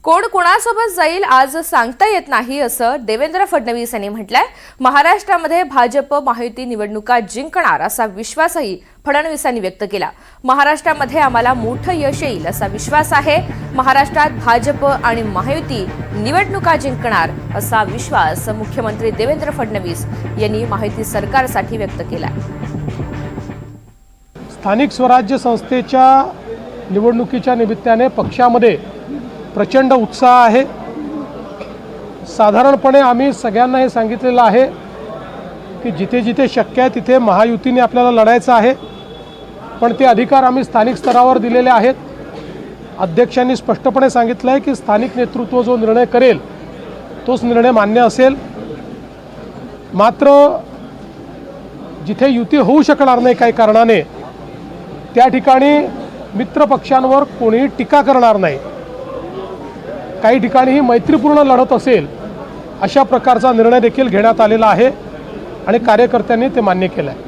कोण कोणासोबत जाईल आज सांगता येत नाही असं देवेंद्र फडणवीस यांनी म्हटलंय। महाराष्ट्रामध्ये भाजप महायुती निवडणुका जिंकणार असा विश्वासही फडणवीसांनी व्यक्त केला। महाराष्ट्रामध्ये आम्हाला मोठं यश येईल असा विश्वास आहे। महाराष्ट्रात भाजप आणि महायुती निवडणुका जिंकणार असा विश्वास मुख्यमंत्री देवेंद्र फडणवीस यांनी महायुती सरकारसाठी व्यक्त केला। स्थानिक स्वराज्य संस्थेच्या निवडणुकीच्या निमित्ताने पक्षामध्ये प्रचंड उत्साह आहे। साधारणपणे आम्ही सगळ्यांना हे सांगितलेलं आहे की जिथे जिथे शक्य आहे तिथे महायुतीने आपल्याला लढायचं आहे, पण ते अधिकार आम्ही स्थानिक स्तरावर दिलेले आहेत। अध्यक्षांनी स्पष्टपणे सांगितलं आहे की स्थानिक नेतृत्व जो निर्णय करेल तोच निर्णय मान्य असेल। मात्र जिथे युती होऊ शकणार नाही काही कारणाने त्या ठिकाणी मित्र पक्षांवर कोणीही टीका करणार नाही। काही ठिकाणी ही मैत्रीपूर्ण लढत असेल अशा प्रकारचा निर्णय देखील घेण्यात आलेला आहे आणि कार्यकर्त्यांनी ते मान्य केलं आहे।